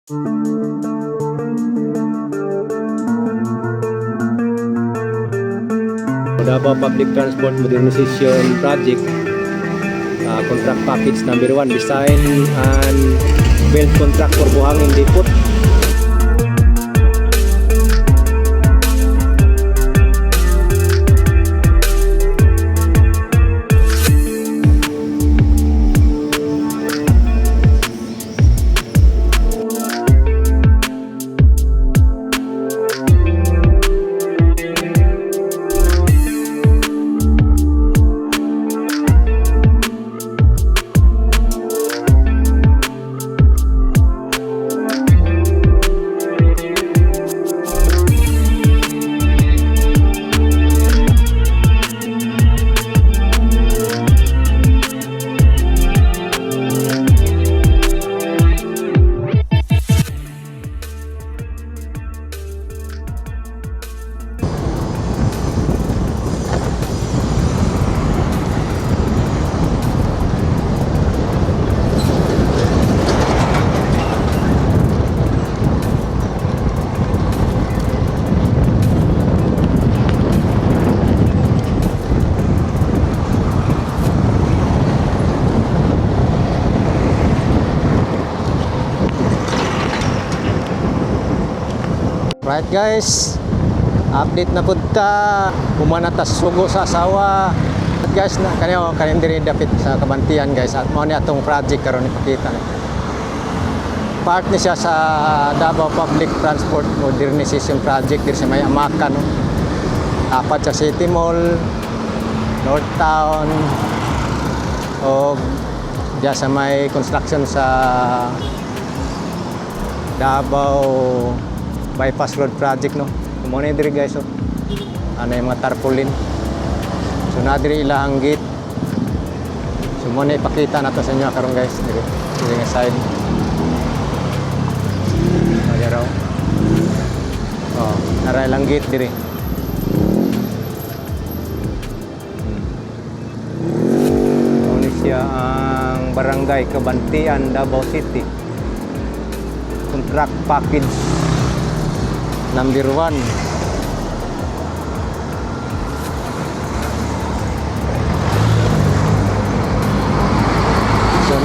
Davao Public Transport Modernization Project, contract package number 1, design and build contract for Buhangin Depot. Right guys, update na pud ta humana ta sugo sa asawa. Guys, na kanin diri dapit sa Kabantian guys, at mao ni atong project karon ipakita ni. Part ni siya sa Davao Public Transport Modernization Project diri sa may Amakan, no? Apat sa City Mall, North Town, o diya sa may construction sa Davao Bypass Road Project, no. Muna diri guys, so ano yung mga tarpaulin, so na diri ilang gate, so muna ipakita nato sa inyo karon guys diri nga side. Ayan raw, oh nara ilang gate diri. Ano siya ang barangay Kabantian, Davao City, contract package number 1. So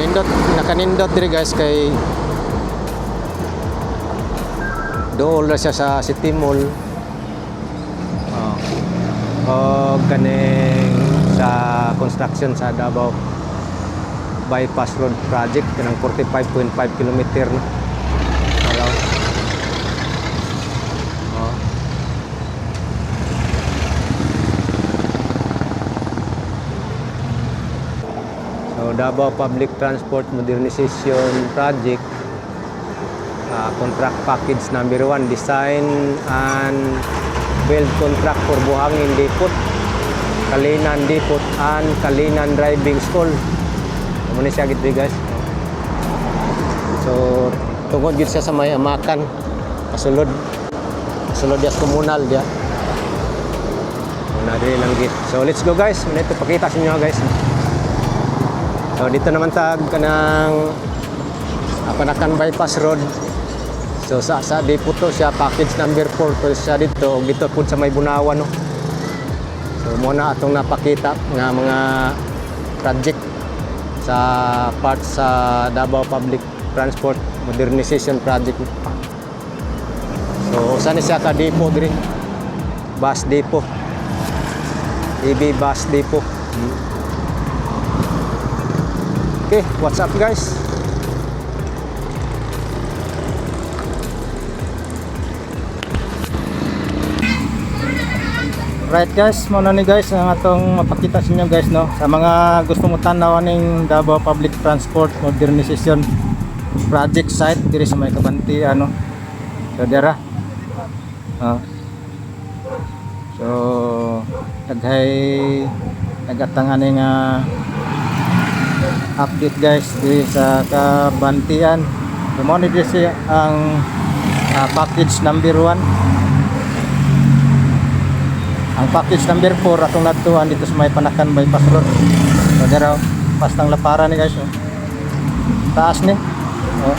nakanindot diri guys kay dool na siya sa City Mall. Kaning sa construction sa Davao Bypass Road Project kanang 45.5 kilometer, no. Davao Public Transport Modernization Project, contract package number 1, design and build contract for Buhangin Depot, Kalinan Depot and Kalinan Driving School. Muna siya gid guys. So tungod gid siya sa may Amakan, pasulod dias komunal dia. Muna diri lang gid. So let's go guys. Muna ito pakita sa inyo guys. So dito naman tag kanang Apanakan Bypass Road. So sa depot to siya, package number 4 to siya dito pud sa may Bunawan, no. So muna atong napakita nga mga project sa part sa Davao Public Transport Modernization Project. So saan siya ka depot diri? Bus depot. EV bus depot. Okay, what's up guys? Right guys, muna ni guys ang atong mapakita sa inyo guys, no. Sa mga gusto mo tanaw ning Davao Public Transport Modernization Project site diri sa may Kabantian, no. So dira. So nagatangan nga update guys di sa Kabantian. Mo ni siya ang package number 1. Ang package number 4 atong natuan dito sa may Panakan Bypass Road. So dira pastang lapara ni guys, oh. Taas ni. Oh.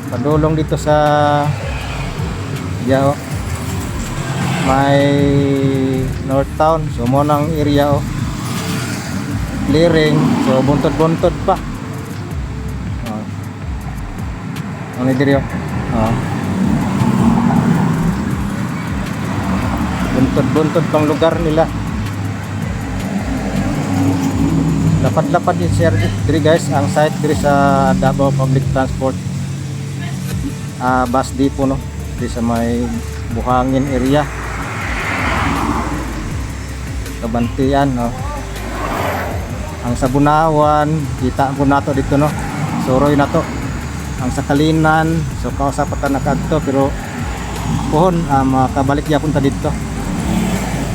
padulong dito sa ya, oh. May North Town, so mo nang area, oh. Clearing, so buntod-buntod pa. Oh. Ano diri, oh. Oh. Buntod-buntod pang lugar nila. Lapad-lapad din siya diri guys, ang site diri sa Davao Public Transport bus depot, no, diri sa may Buhangin area, Kabantian, no. Ang sa Bunawan kita po nato dito, no, Suroy na to. Ang sa Kalinan, so kausapatan na kadto pero pohon makabalik gyapon ta dito.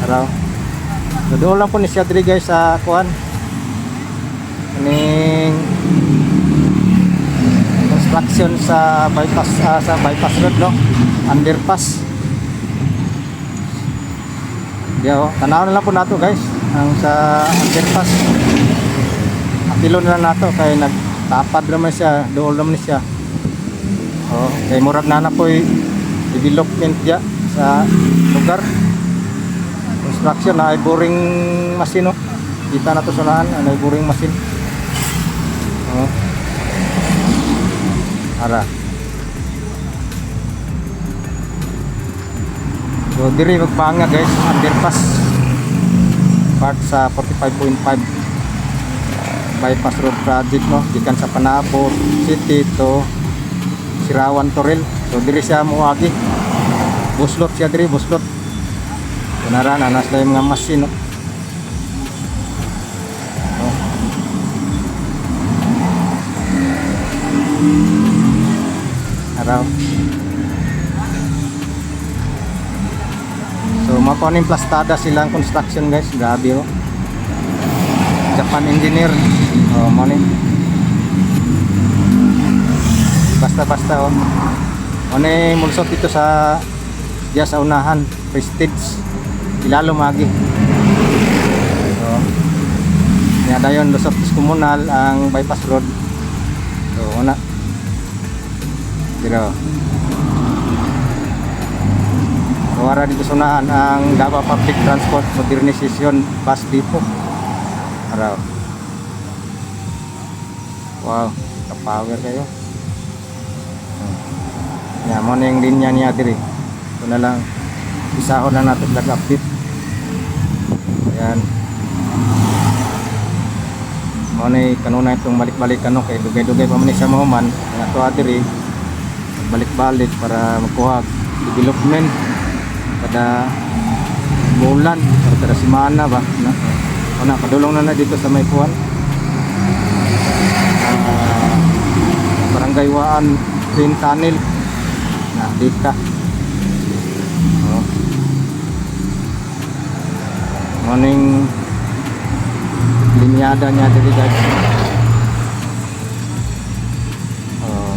Araw. So doon lang po ni siya diri guys sa kuan. Ning construction sa bypass road, no, underpass. Yo, tanaw na lang po nato guys ang sa underpass. Apilo na lang nato kay nagtapad naman siya, dool naman siya. Oh, kay murag na po development dia sa lugar. Construction na ay boring machine, no. Kita na to sunahan ay boring machine. Oh. Ara. So diri magpanga guys, underpass part sa 45.5 bypass road project, no, gikan sa Panabo City to Sirawan Toril. So diri siya muagi. Buslot siya diri, buslot. Kunaran anas na yung mga machine, no. Araw. So makuha plastada silang construction guys, grabe, oh. Japan engineer, oh, money. Basta oh. Money mulsot dito sa diya sa unahan, Prestige. Ilalo magi. So, niya dayon lusot komunal ang bypass road. So una. Pero kawara dito sa unahan ang Davao Public Transport Modernization Bus Depot. Araw. Wow, ka-power kayo. Yan mo na yung linya niya diri. Ito na lang, isahon na natin nag-update. Ayan. Mo na kanuna itong balik-balik, ano, kay dugay-dugay pa man sa mahuman. Kaya ito diri balik-balik para makuha development kada bulan para kada semana ba na padulong na dito sa may kuwan, Barangay Waan Green Tunnel na dita. Oh. Morning linyada niya dito guys.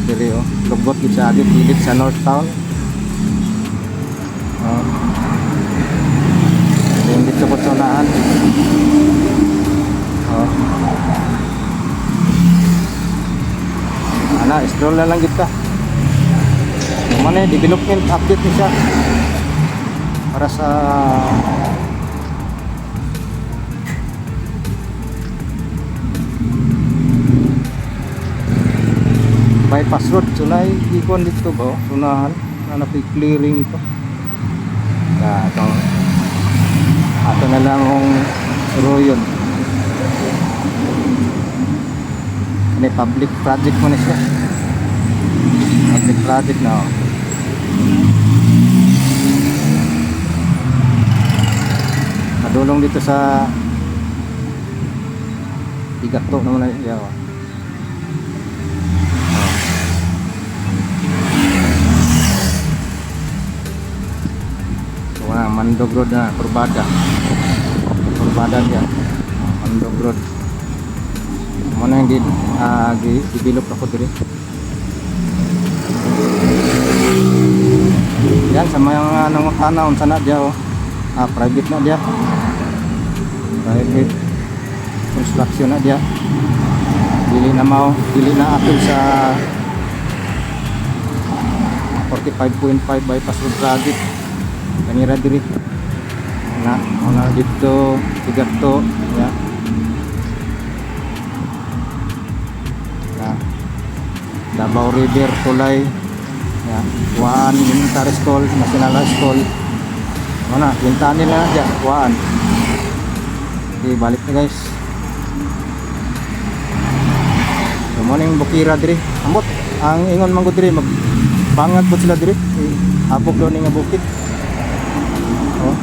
Diri, oh, lubot kita adi pilit sa North Town. Oh. Yung dito po sonaan. Oh. Ana, scroll na lang kita. Mana development update ni siya para sa bypass road. Sunay ikon dito ba, sunahan na clearing ito. Nah, ato na lang ang royon. Ini public project mo na siya. Public project na, oh. Madulong dito sa Igato naman na siya, oh. Mandog Road na, Kurbada niya, Mandog Road. Muna yung develop ako dito. Yan sa mga nangutana unsa na dia, oh. Private na dia. Private construction na dia. Dili na apil sa 5.5 bypass road project kanira diri na una dito tigadto ya na Davao River Tulay ya Waan Elementary School National High School mana pintaan nila ya Waan. Okay, balik na guys. So morning bukira diri ambot ang ingon man gud diri magbangat po sila diri abog daw ni nga bukid. Oh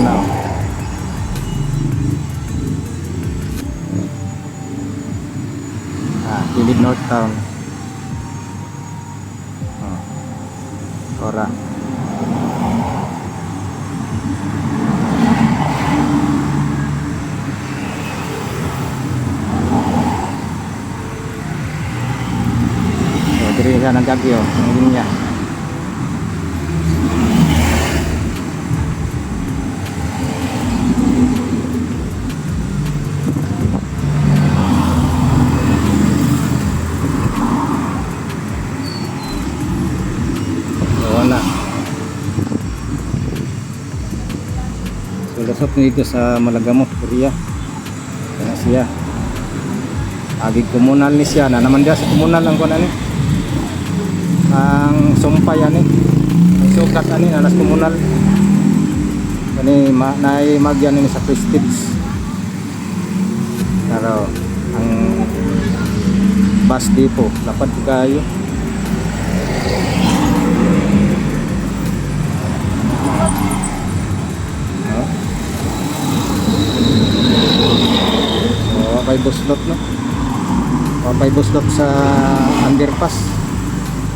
na Kilid North Town. Ora. So, diri sa nagagyo, ang linya. Lusot dito sa Malagamot, Korea. Kaya siya. Agig komunal ni siya na naman dia sa komunal lang ko na ni. Ang sumpay ani. Ang sukat ani na nas komunal. Kani naay magyan ni sa Prestige. Pero ang bus depot lapad kayo. Wapay buslot no. Wapay buslot sa underpass.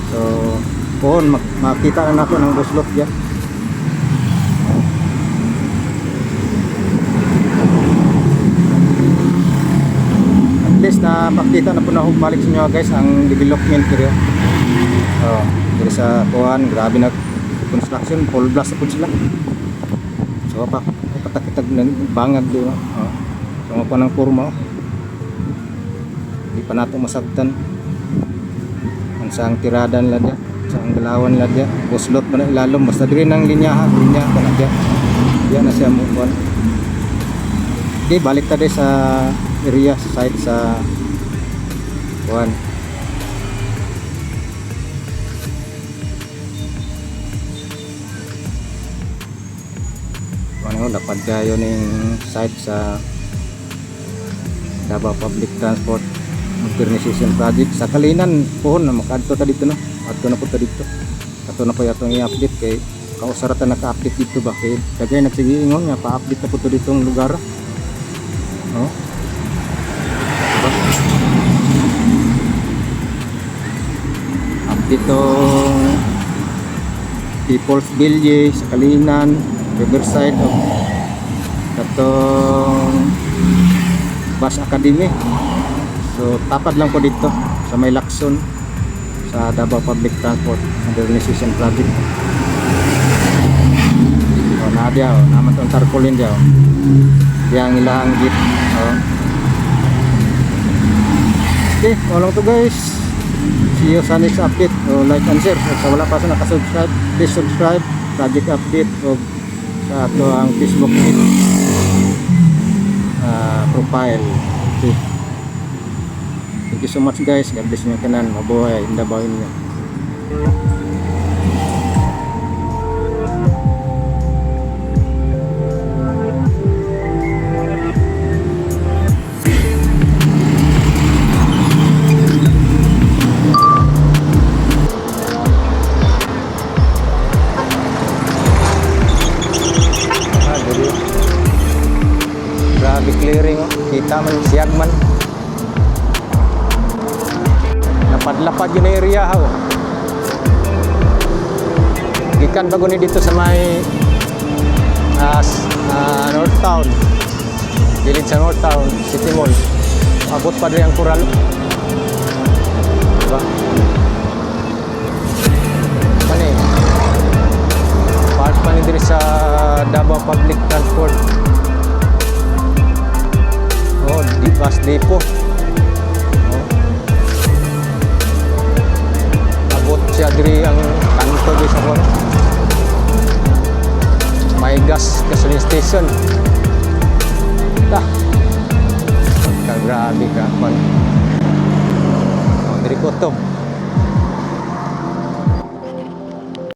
So, poon makita na nato ng buslot diyan. At least na pakita na po na balik sa inyo guys ang development dito. Oh, dito sa kuan, grabe na construction, full blast po sila. So, patakitag ng bangag dito. Oh. So, pa ng kurma. Di pa nato masabtan ang saang tirada nila dyan, saang galawan nila dyan, buslot pa na ilalom basta diri ng linya pa na dyan yan na siya mukwan. Okay, balik tayo sa area sa site sa kuhan. Ano, dapat kayo ng site sa Davao Public Transport Modernization Project sa Kalinan pohon na makadto ta dito no. Adto na po ta dito. Ato na po atong i-update kay kausara ta naka-update dito ba kay dagay nagsige ingon nga pa-update na po to ditong lugar. No? Update tong People's Village sa Kalinan, Riverside of katong Bus Academy. So tapad lang ko dito sa may Lacson sa Davao Public Transport Modernization Project. So na dia naman tong tarpaulin dia. Yang ilang git. Okay, walang to guys. See you sa next update. So, like and share. Sa wala pa sa naka-subscribe, please subscribe. Project update o sa ato ang Facebook page. Profile. Okay. Thank you so much guys. God bless nyo kanan. Mabuhay. Indabaw nyo. Grabe clearing oh. Kita man siyag man. Lapad-lapad yun na area ha oh. Gikan bago ni dito sa may North Town. Bilid sa North Town City Mall. Abot pa rin ang Coral. Diba? Mani part pa ni diri sa Davao Public Transport. Oh, di bus depot. Oh. diri ang kanto di sa kon. May gas gasoline station. Grabe ka man. Oh, diri ko to.